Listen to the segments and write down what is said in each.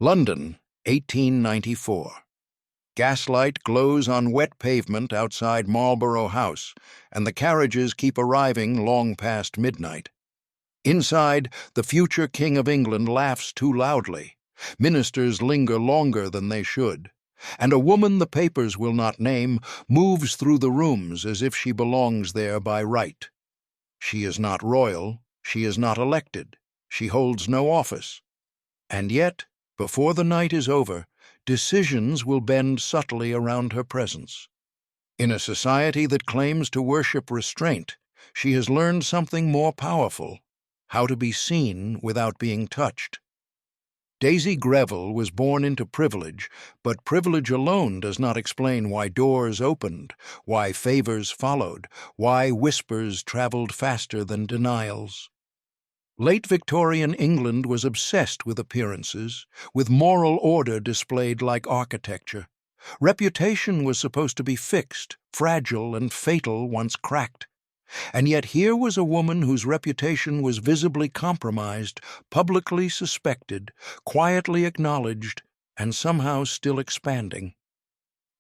London, 1894. Gaslight glows on wet pavement outside Marlborough House, and the carriages keep arriving long past midnight. Inside, the future King of England laughs too loudly. Ministers linger longer than they should. And a woman the papers will not name moves through the rooms as if she belongs there by right. She is not royal, she is not elected, she holds no office. And yet, before the night is over, decisions will bend subtly around her presence. In a society that claims to worship restraint, she has learned something more powerful: how to be seen without being touched. Daisy Greville was born into privilege, but privilege alone does not explain why doors opened, why favors followed, why whispers traveled faster than denials. Late Victorian England was obsessed with appearances, with moral order displayed like architecture. Reputation was supposed to be fixed, fragile, and fatal once cracked. And yet here was a woman whose reputation was visibly compromised, publicly suspected, quietly acknowledged, and somehow still expanding.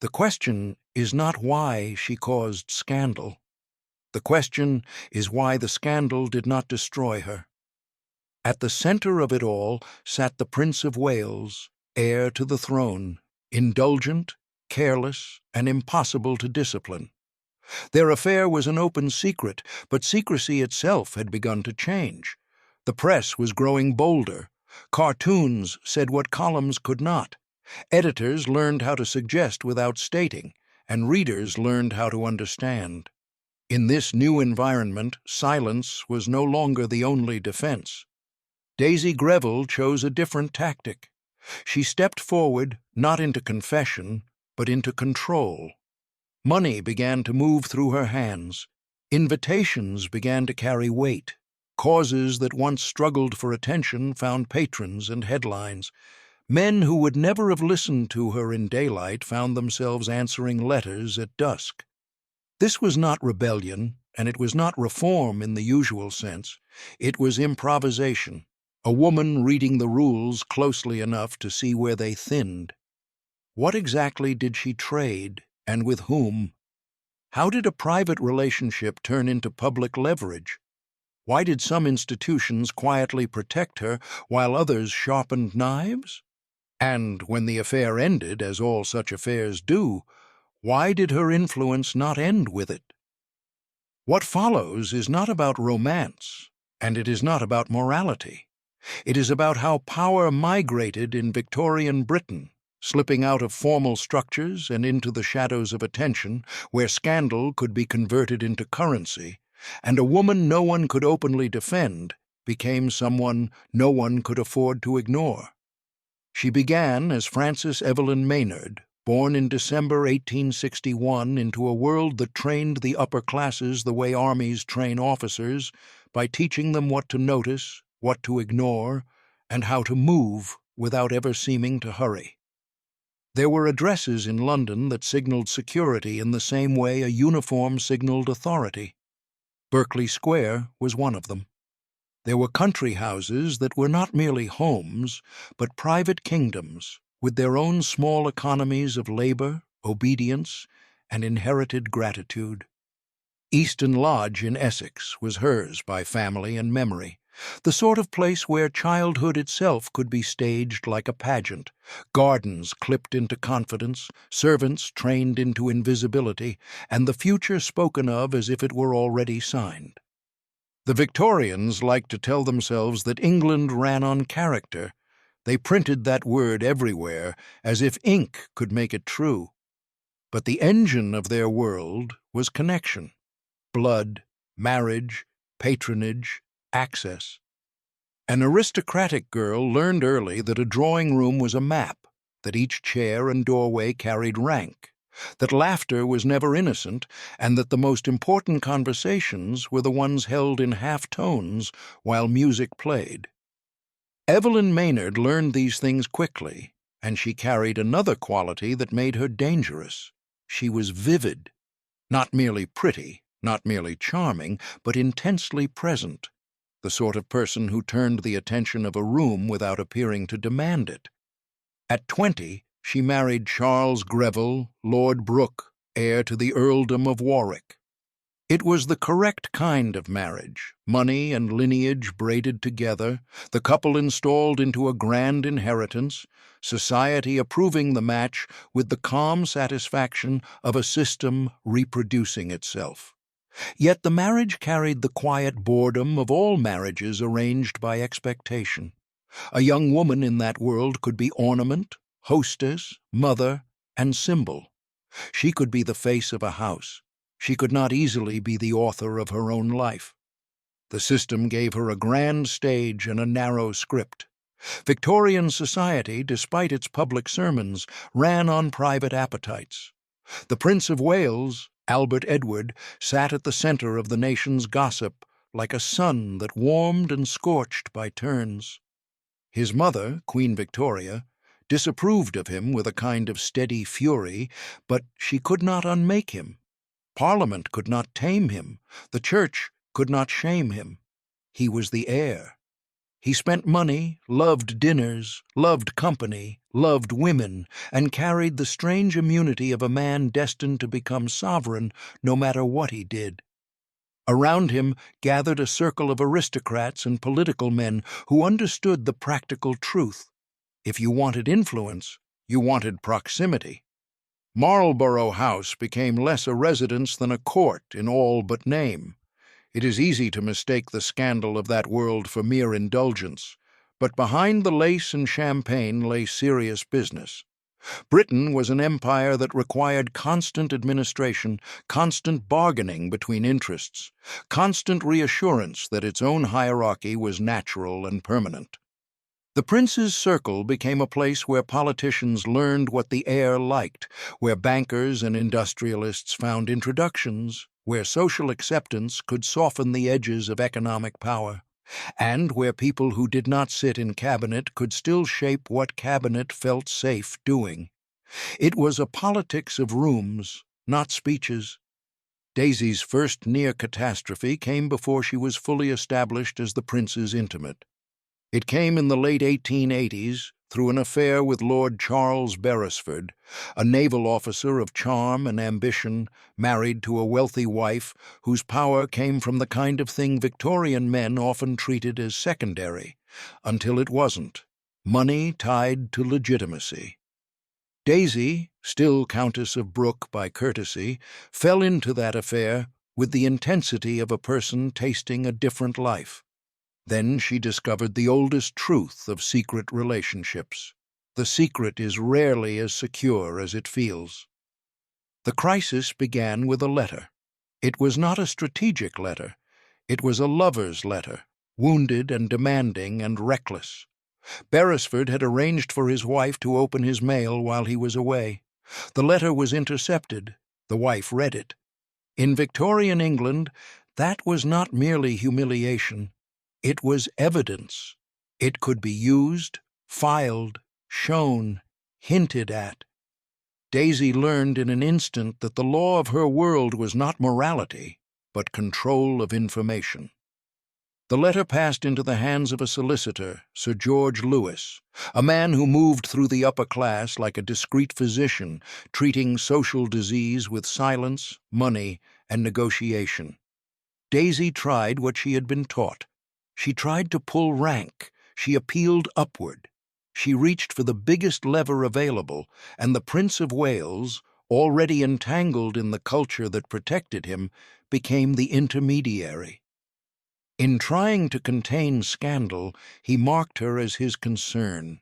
The question is not why she caused scandal. The question is why the scandal did not destroy her. At the center of it all sat the Prince of Wales, heir to the throne, indulgent, careless, and impossible to discipline. Their affair was an open secret, but secrecy itself had begun to change. The press was growing bolder. Cartoons said what columns could not. Editors learned how to suggest without stating, and readers learned how to understand. In this new environment, silence was no longer the only defense. Daisy Greville chose a different tactic. She stepped forward, not into confession, but into control. Money began to move through her hands. Invitations began to carry weight. Causes that once struggled for attention found patrons and headlines. Men who would never have listened to her in daylight found themselves answering letters at dusk. This was not rebellion, and it was not reform in the usual sense. It was improvisation. A woman reading the rules closely enough to see where they thinned. What exactly did she trade, and with whom? How did a private relationship turn into public leverage? Why did some institutions quietly protect her while others sharpened knives? And when the affair ended, as all such affairs do, why did her influence not end with it? What follows is not about romance, and it is not about morality. It is about how power migrated in Victorian Britain, slipping out of formal structures and into the shadows of attention, where scandal could be converted into currency, and a woman no one could openly defend became someone no one could afford to ignore. She began as Frances Evelyn Maynard, born in December 1861 into a world that trained the upper classes the way armies train officers, by teaching them what to notice, what to ignore, and how to move without ever seeming to hurry. There were addresses in London that signaled security in the same way a uniform signaled authority. Berkeley Square was one of them. There were country houses that were not merely homes, but private kingdoms, with their own small economies of labor, obedience, and inherited gratitude. Easton Lodge in Essex was hers by family and memory, the sort of place where childhood itself could be staged like a pageant, gardens clipped into confidence, servants trained into invisibility, and the future spoken of as if it were already signed. The Victorians liked to tell themselves that England ran on character. They printed that word everywhere, as if ink could make it true. But the engine of their world was connection, blood, marriage, patronage, access. An aristocratic girl learned early that a drawing room was a map, that each chair and doorway carried rank, that laughter was never innocent, and that the most important conversations were the ones held in half-tones while music played. Evelyn Maynard learned these things quickly, and she carried another quality that made her dangerous. She was vivid, not merely pretty, not merely charming, but intensely present. The sort of person who turned the attention of a room without appearing to demand it. At 20, she married Charles Greville, Lord Brooke, heir to the Earldom of Warwick. It was the correct kind of marriage, money and lineage braided together, the couple installed into a grand inheritance, society approving the match with the calm satisfaction of a system reproducing itself. Yet the marriage carried the quiet boredom of all marriages arranged by expectation. A young woman in that world could be ornament, hostess, mother, and symbol. She could be the face of a house. She could not easily be the author of her own life. The system gave her a grand stage and a narrow script. Victorian society, despite its public sermons, ran on private appetites. The Prince of Wales, Albert Edward, sat at the center of the nation's gossip, like a sun that warmed and scorched by turns. His mother, Queen Victoria, disapproved of him with a kind of steady fury, but she could not unmake him. Parliament could not tame him. The Church could not shame him. He was the heir. He spent money, loved dinners, loved company, loved women, and carried the strange immunity of a man destined to become sovereign no matter what he did. Around him gathered a circle of aristocrats and political men who understood the practical truth. If you wanted influence, you wanted proximity. Marlborough House became less a residence than a court in all but name. It is easy to mistake the scandal of that world for mere indulgence, but behind the lace and champagne lay serious business. Britain was an empire that required constant administration, constant bargaining between interests, constant reassurance that its own hierarchy was natural and permanent. The prince's circle became a place where politicians learned what the heir liked, where bankers and industrialists found introductions, where social acceptance could soften the edges of economic power, and where people who did not sit in cabinet could still shape what cabinet felt safe doing. It was a politics of rooms, not speeches. Daisy's first near catastrophe came before she was fully established as the prince's intimate. It came in the late 1880s through an affair with Lord Charles Beresford, a naval officer of charm and ambition, married to a wealthy wife whose power came from the kind of thing Victorian men often treated as secondary, until it wasn't: money tied to legitimacy. Daisy, still Countess of Brooke by courtesy, fell into that affair with the intensity of a person tasting a different life. Then she discovered the oldest truth of secret relationships. The secret is rarely as secure as it feels. The crisis began with a letter. It was not a strategic letter. It was a lover's letter, wounded and demanding and reckless. Beresford had arranged for his wife to open his mail while he was away. The letter was intercepted. The wife read it. In Victorian England, that was not merely humiliation. It was evidence. It could be used, filed, shown, hinted at. Daisy learned in an instant that the law of her world was not morality, but control of information. The letter passed into the hands of a solicitor, Sir George Lewis, a man who moved through the upper class like a discreet physician, treating social disease with silence, money, and negotiation. Daisy tried what she had been taught. She tried to pull rank. She appealed upward. She reached for the biggest lever available, and the Prince of Wales, already entangled in the culture that protected him, became the intermediary. In trying to contain scandal, he marked her as his concern.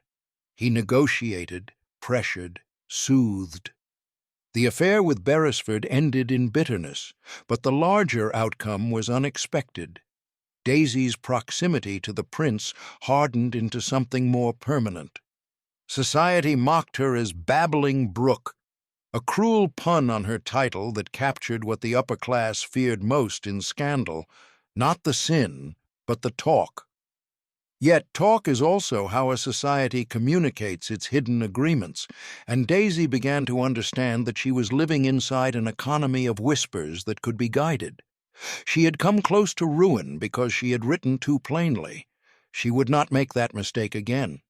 He negotiated, pressured, soothed. The affair with Beresford ended in bitterness, but the larger outcome was unexpected. Daisy's proximity to the prince hardened into something more permanent. Society mocked her as Babbling Brook, a cruel pun on her title that captured what the upper class feared most in scandal, not the sin, but the talk. Yet talk is also how a society communicates its hidden agreements, and Daisy began to understand that she was living inside an economy of whispers that could be guided. She had come close to ruin because she had written too plainly. She would not make that mistake again.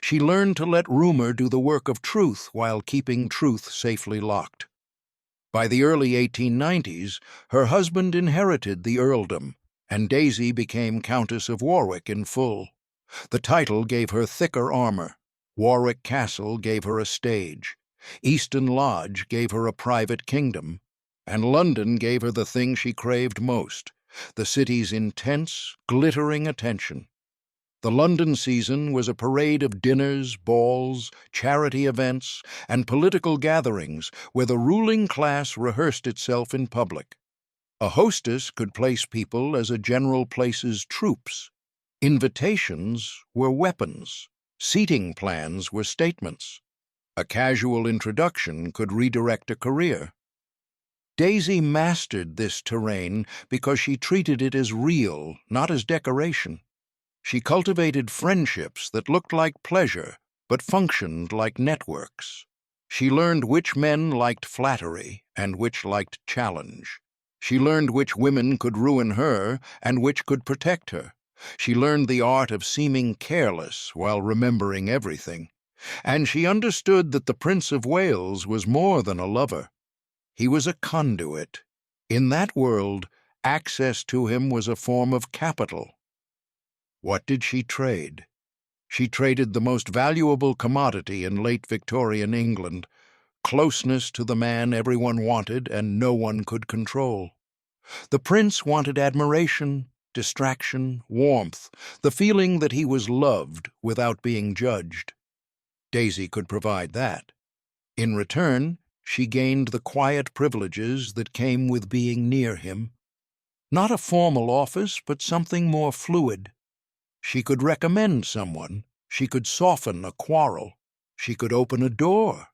She learned to let rumor do the work of truth while keeping truth safely locked. By the early 1890s, her husband inherited the earldom, and Daisy became Countess of Warwick in full. The title gave her thicker armor. Warwick Castle gave her a stage. Easton Lodge gave her a private kingdom. And London gave her the thing she craved most, the city's intense, glittering attention. The London season was a parade of dinners, balls, charity events, and political gatherings where the ruling class rehearsed itself in public. A hostess could place people as a general places troops. Invitations were weapons. Seating plans were statements. A casual introduction could redirect a career. Daisy mastered this terrain because she treated it as real, not as decoration. She cultivated friendships that looked like pleasure, but functioned like networks. She learned which men liked flattery and which liked challenge. She learned which women could ruin her and which could protect her. She learned the art of seeming careless while remembering everything. And she understood that the Prince of Wales was more than a lover. He was a conduit. In that world, access to him was a form of capital. What did she trade? She traded the most valuable commodity in late Victorian England, closeness to the man everyone wanted and no one could control. The prince wanted admiration, distraction, warmth, the feeling that he was loved without being judged. Daisy could provide that. In return, she gained the quiet privileges that came with being near him. Not a formal office, but something more fluid. She could recommend someone. She could soften a quarrel. She could open a door.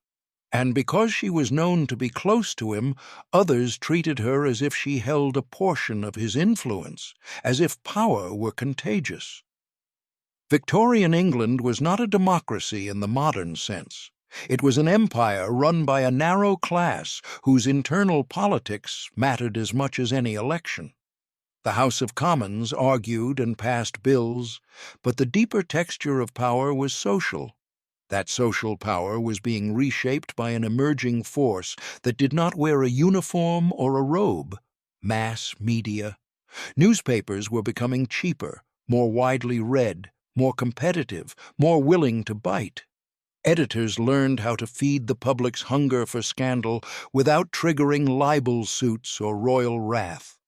And because she was known to be close to him, others treated her as if she held a portion of his influence, as if power were contagious. Victorian England was not a democracy in the modern sense. It was an empire run by a narrow class whose internal politics mattered as much as any election. The House of Commons argued and passed bills, but the deeper texture of power was social. That social power was being reshaped by an emerging force that did not wear a uniform or a robe: mass media. Newspapers were becoming cheaper, more widely read, more competitive, more willing to bite. Editors learned how to feed the public's hunger for scandal without triggering libel suits or royal wrath.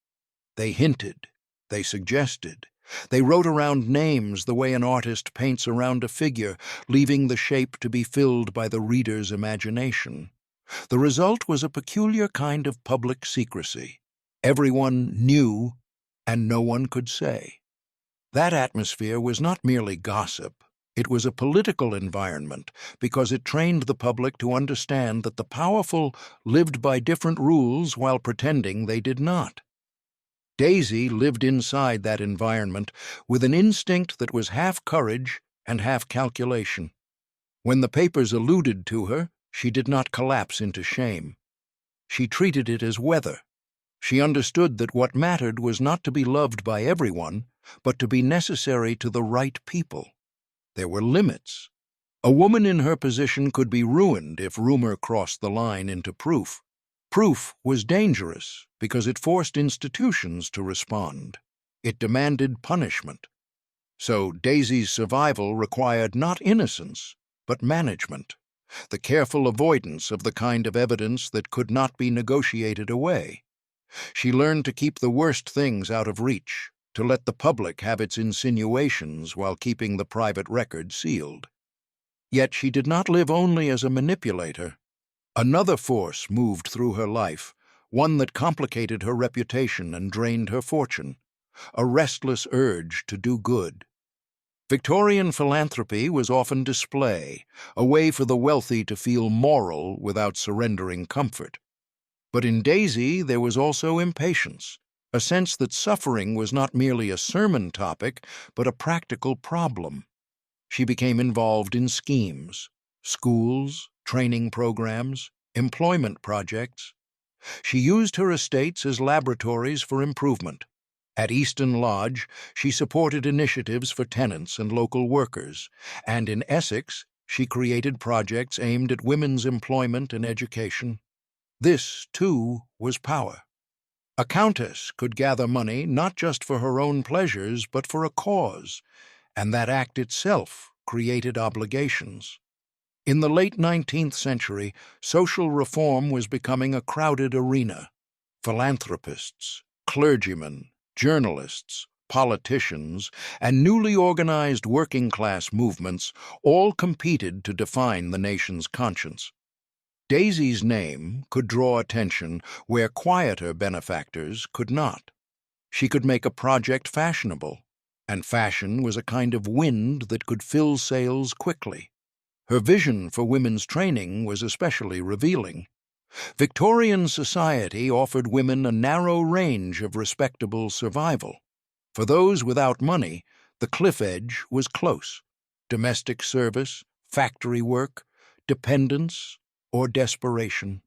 They hinted, they suggested, they wrote around names the way an artist paints around a figure, leaving the shape to be filled by the reader's imagination. The result was a peculiar kind of public secrecy. Everyone knew, and no one could say. That atmosphere was not merely gossip. It was a political environment because it trained the public to understand that the powerful lived by different rules while pretending they did not. Daisy lived inside that environment with an instinct that was half courage and half calculation. When the papers alluded to her, she did not collapse into shame. She treated it as weather. She understood that what mattered was not to be loved by everyone, but to be necessary to the right people. There were limits. A woman in her position could be ruined if rumor crossed the line into proof. Proof was dangerous because it forced institutions to respond. It demanded punishment. So Daisy's survival required not innocence, but management, the careful avoidance of the kind of evidence that could not be negotiated away. She learned to keep the worst things out of reach, to let the public have its insinuations while keeping the private record sealed. Yet she did not live only as a manipulator. Another force moved through her life, one that complicated her reputation and drained her fortune, a restless urge to do good. Victorian philanthropy was often display, a way for the wealthy to feel moral without surrendering comfort. But in Daisy there was also impatience, a sense that suffering was not merely a sermon topic, but a practical problem. She became involved in schemes, schools, training programs, employment projects. She used her estates as laboratories for improvement. At Easton Lodge, she supported initiatives for tenants and local workers, and in Essex, she created projects aimed at women's employment and education. This, too, was power. A countess could gather money not just for her own pleasures, but for a cause, and that act itself created obligations. In the late 19th century, social reform was becoming a crowded arena. Philanthropists, clergymen, journalists, politicians, and newly organized working-class movements all competed to define the nation's conscience. Daisy's name could draw attention where quieter benefactors could not. She could make a project fashionable, and fashion was a kind of wind that could fill sails quickly. Her vision for women's training was especially revealing. Victorian society offered women a narrow range of respectable survival. For those without money, the cliff edge was close: domestic service, factory work, dependence, or desperation.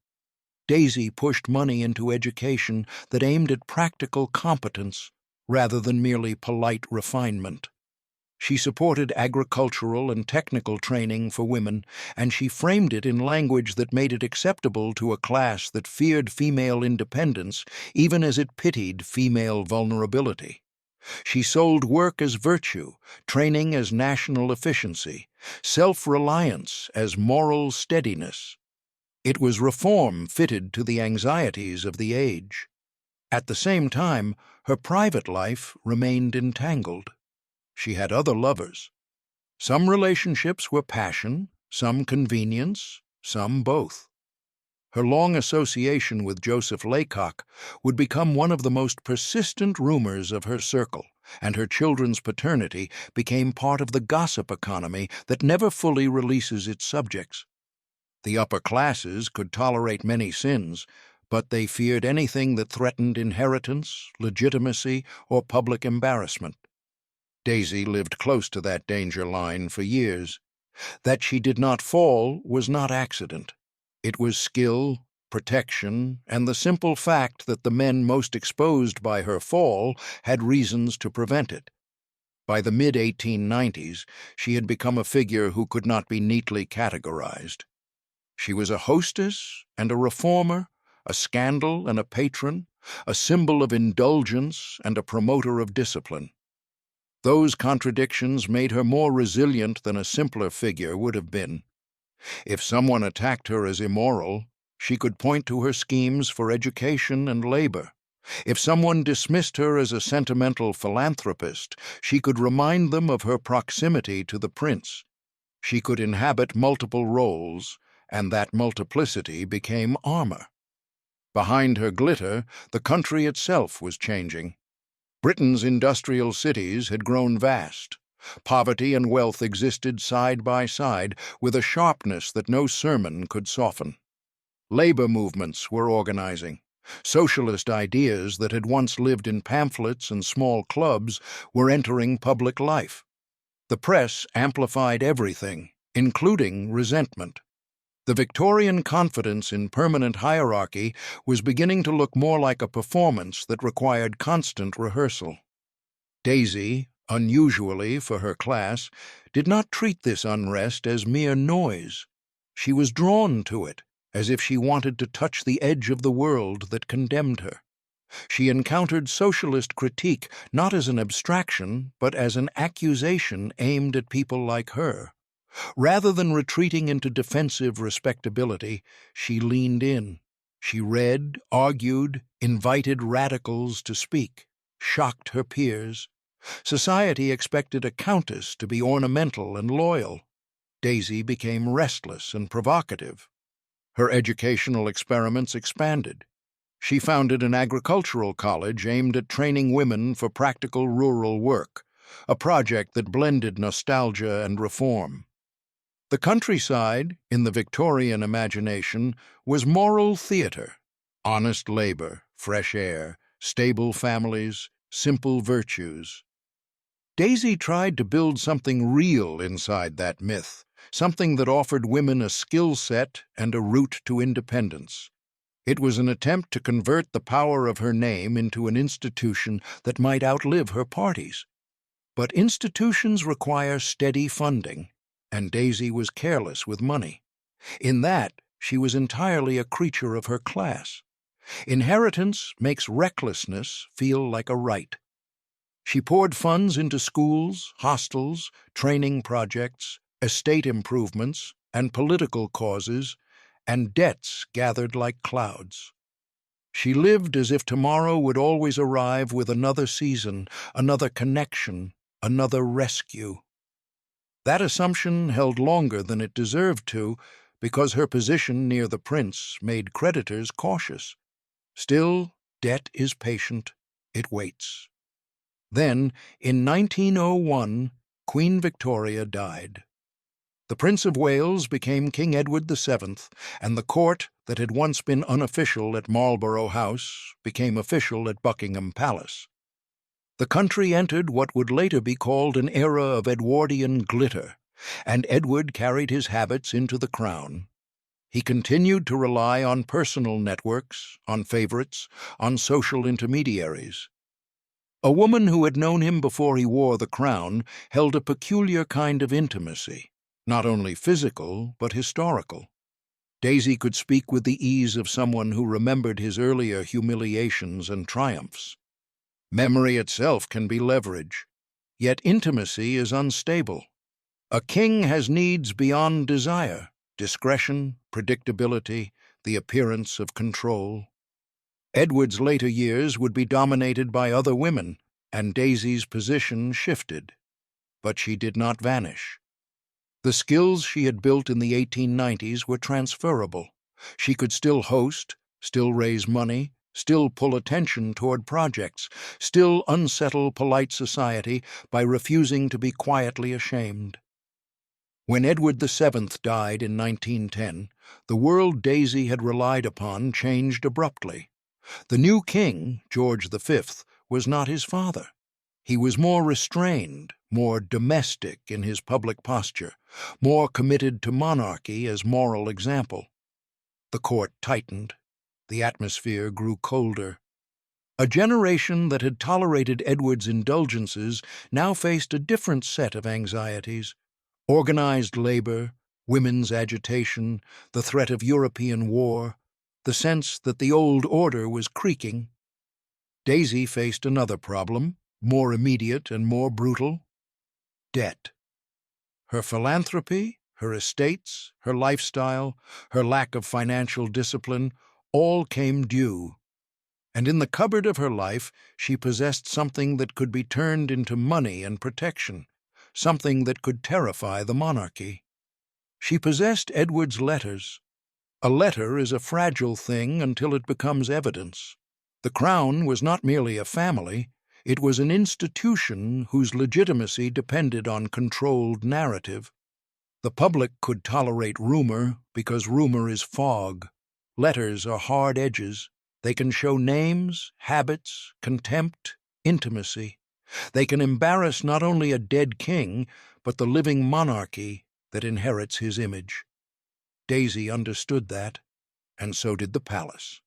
Daisy pushed money into education that aimed at practical competence rather than merely polite refinement. She supported agricultural and technical training for women, and she framed it in language that made it acceptable to a class that feared female independence even as it pitied female vulnerability. She sold work as virtue, training as national efficiency, self-reliance as moral steadiness. It was reform fitted to the anxieties of the age. At the same time, her private life remained entangled. She had other lovers. Some relationships were passion, some convenience, some both. Her long association with Joseph Laycock would become one of the most persistent rumors of her circle, and her children's paternity became part of the gossip economy that never fully releases its subjects. The upper classes could tolerate many sins, but they feared anything that threatened inheritance, legitimacy, or public embarrassment. Daisy lived close to that danger line for years. That she did not fall was not accident. It was skill, protection, and the simple fact that the men most exposed by her fall had reasons to prevent it. By the mid-1890s, she had become a figure who could not be neatly categorized. She was a hostess and a reformer, a scandal and a patron, a symbol of indulgence and a promoter of discipline. Those contradictions made her more resilient than a simpler figure would have been. If someone attacked her as immoral, she could point to her schemes for education and labor. If someone dismissed her as a sentimental philanthropist, she could remind them of her proximity to the prince. She could inhabit multiple roles, and that multiplicity became armor. Behind her glitter, the country itself was changing. Britain's industrial cities had grown vast. Poverty and wealth existed side by side with a sharpness that no sermon could soften. Labor movements were organizing. Socialist ideas that had once lived in pamphlets and small clubs were entering public life. The press amplified everything, including resentment. The Victorian confidence in permanent hierarchy was beginning to look more like a performance that required constant rehearsal. Daisy, unusually for her class, did not treat this unrest as mere noise. She was drawn to it, as if she wanted to touch the edge of the world that condemned her. She encountered socialist critique not as an abstraction, but as an accusation aimed at people like her. Rather than retreating into defensive respectability, she leaned in. She read, argued, invited radicals to speak, shocked her peers. Society expected a countess to be ornamental and loyal. Daisy became restless and provocative. Her educational experiments expanded. She founded an agricultural college aimed at training women for practical rural work, a project that blended nostalgia and reform. The countryside, in the Victorian imagination, was moral theater: honest labor, fresh air, stable families, simple virtues. Daisy tried to build something real inside that myth, something that offered women a skill set and a route to independence. It was an attempt to convert the power of her name into an institution that might outlive her parties. But institutions require steady funding, and Daisy was careless with money. In that, she was entirely a creature of her class. Inheritance makes recklessness feel like a right. She poured funds into schools, hostels, training projects, estate improvements, and political causes, and debts gathered like clouds. She lived as if tomorrow would always arrive with another season, another connection, another rescue. That assumption held longer than it deserved to, because her position near the prince made creditors cautious. Still, debt is patient. It waits. Then, in 1901, Queen Victoria died. The Prince of Wales became King Edward VII, and the court that had once been unofficial at Marlborough House became official at Buckingham Palace. The country entered what would later be called an era of Edwardian glitter, and Edward carried his habits into the crown. He continued to rely on personal networks, on favorites, on social intermediaries. A woman who had known him before he wore the crown held a peculiar kind of intimacy, not only physical but historical. Daisy could speak with the ease of someone who remembered his earlier humiliations and triumphs. Memory itself can be leverage, yet intimacy is unstable. A king has needs beyond desire: discretion, predictability, the appearance of control. Edward's later years would be dominated by other women, and Daisy's position shifted. But she did not vanish. The skills she had built in the 1890s were transferable. She could still host, still raise money, still pull attention toward projects, still unsettle polite society by refusing to be quietly ashamed. When Edward VII died in 1910, the world Daisy had relied upon changed abruptly. The new king, George V, was not his father. He was more restrained, more domestic in his public posture, more committed to monarchy as moral example. The court tightened. The atmosphere grew colder. A generation that had tolerated Edward's indulgences now faced a different set of anxieties: organized labor, women's agitation, the threat of European war, the sense that the old order was creaking. Daisy faced another problem, more immediate and more brutal: debt. Her philanthropy, her estates, her lifestyle, her lack of financial discipline, all came due. And in the cupboard of her life, she possessed something that could be turned into money and protection, something that could terrify the monarchy. She possessed Edward's letters. A letter is a fragile thing until it becomes evidence. The crown was not merely a family, it was an institution whose legitimacy depended on controlled narrative. The public could tolerate rumor because rumor is fog. Letters are hard edges. They can show names, habits, contempt, intimacy. They can embarrass not only a dead king, but the living monarchy that inherits his image. Daisy understood that, and so did the palace.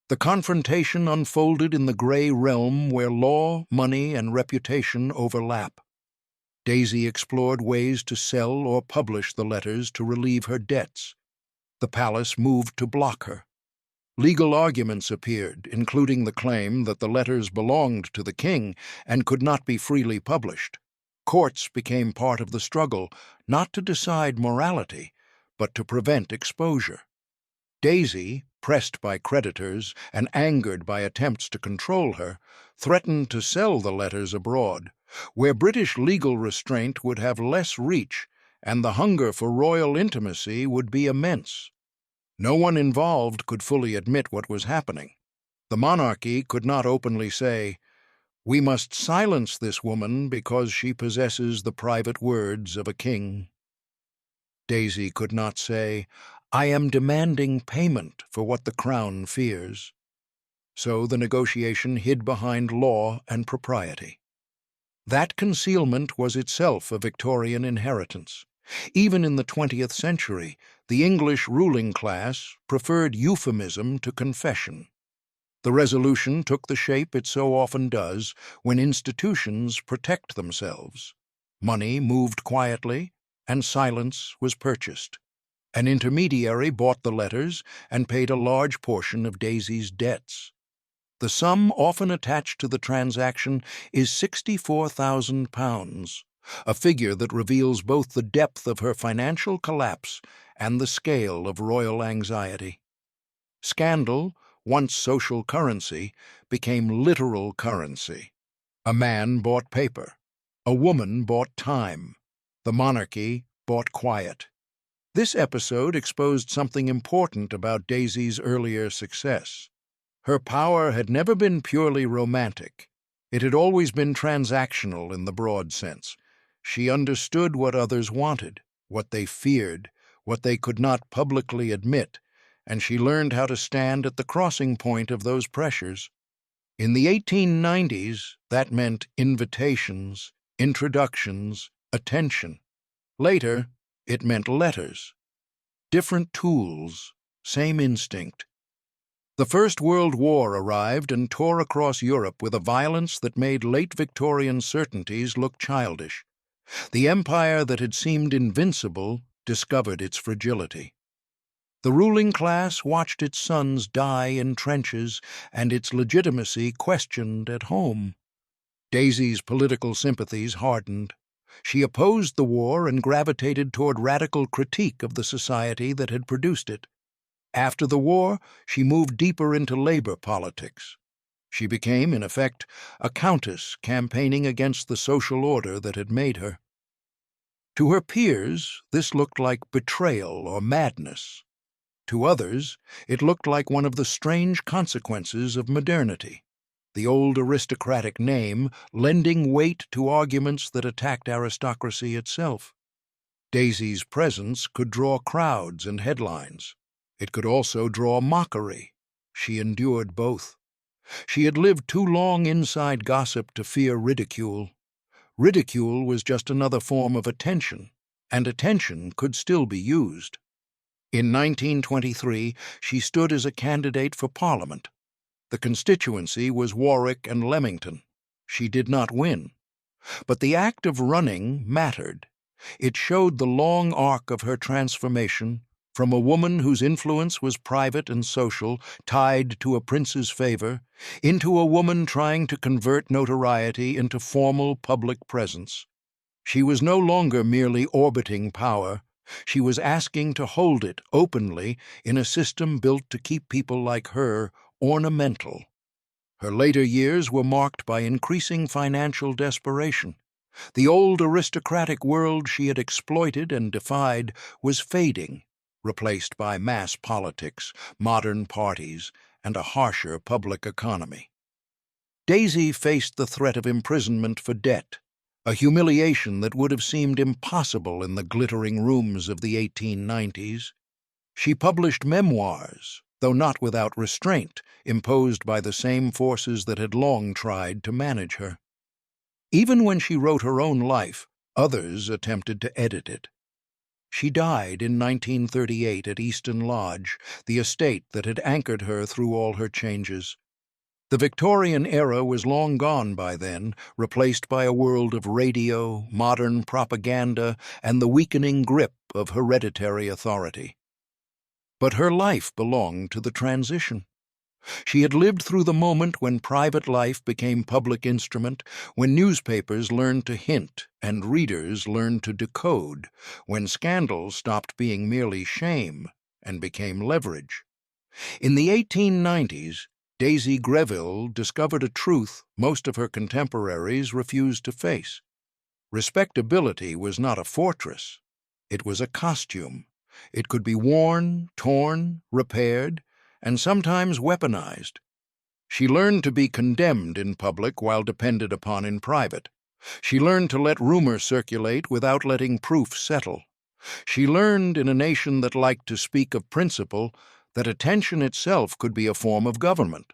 The confrontation unfolded in the gray realm where law, money, and reputation overlap. Daisy explored ways to sell or publish the letters to relieve her debts. The palace moved to block her. Legal arguments appeared, including the claim that the letters belonged to the king and could not be freely published. Courts became part of the struggle, not to decide morality, but to prevent exposure. Daisy, pressed by creditors and angered by attempts to control her, threatened to sell the letters abroad, where British legal restraint would have less reach and the hunger for royal intimacy would be immense. No one involved could fully admit what was happening. The monarchy could not openly say, "We must silence this woman because she possesses the private words of a king." Daisy could not say, "I am demanding payment for what the crown fears." So the negotiation hid behind law and propriety. That concealment was itself a Victorian inheritance. Even in the 20th century, The English ruling class preferred euphemism to confession. The resolution took the shape it so often does when institutions protect themselves. Money moved quietly, and silence was purchased. An intermediary bought the letters and paid a large portion of Daisy's debts. The sum often attached to the transaction is £64,000, a figure that reveals both the depth of her financial collapse and the scale of royal anxiety. Scandal, once social currency, became literal currency. A man bought paper. A woman bought time. The monarchy bought quiet. This episode exposed something important about Daisy's earlier success. Her power had never been purely romantic. It had always been transactional in the broad sense. She understood what others wanted, what they feared, what they could not publicly admit, and she learned how to stand at the crossing point of those pressures. In the 1890s, that meant invitations, introductions, attention. Later, it meant letters. Different tools, same instinct. The First World War arrived and tore across Europe with a violence that made late Victorian certainties look childish. The empire that had seemed invincible discovered its fragility. The ruling class watched its sons die in trenches and its legitimacy questioned at home. Daisy's political sympathies hardened. She opposed the war and gravitated toward radical critique of the society that had produced it. After the war, she moved deeper into labor politics. She became, in effect, a countess campaigning against the social order that had made her. To her peers, this looked like betrayal or madness. To others, it looked like one of the strange consequences of modernity, the old aristocratic name lending weight to arguments that attacked aristocracy itself. Daisy's presence could draw crowds and headlines. It could also draw mockery. She endured both. She had lived too long inside gossip to fear ridicule. Ridicule was just another form of attention, and attention could still be used. In 1923, she stood as a candidate for Parliament. The constituency was Warwick and Leamington. She did not win. But the act of running mattered. It showed the long arc of her transformation from a woman whose influence was private and social, tied to a prince's favor, into a woman trying to convert notoriety into formal public presence. She was no longer merely orbiting power. She was asking to hold it openly in a system built to keep people like her ornamental. Her later years were marked by increasing financial desperation. The old aristocratic world she had exploited and defied was fading, replaced by mass politics, modern parties, and a harsher public economy. Daisy faced the threat of imprisonment for debt, a humiliation that would have seemed impossible in the glittering rooms of the 1890s. She published memoirs, though not without restraint, imposed by the same forces that had long tried to manage her. Even when she wrote her own life, others attempted to edit it. She died in 1938 at Easton Lodge, the estate that had anchored her through all her changes. The Victorian era was long gone by then, replaced by a world of radio, modern propaganda, and the weakening grip of hereditary authority. But her life belonged to the transition. She had lived through the moment when private life became public instrument, when newspapers learned to hint and readers learned to decode, when scandal stopped being merely shame and became leverage. In the 1890s, Daisy Greville discovered a truth most of her contemporaries refused to face. Respectability was not a fortress. It was a costume. It could be worn, torn, repaired, and sometimes weaponized. She learned to be condemned in public while depended upon in private. She learned to let rumor circulate without letting proof settle. She learned, in a nation that liked to speak of principle, that attention itself could be a form of government.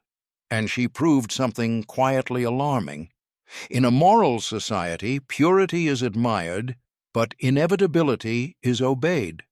And she proved something quietly alarming. In a moral society, purity is admired, but inevitability is obeyed.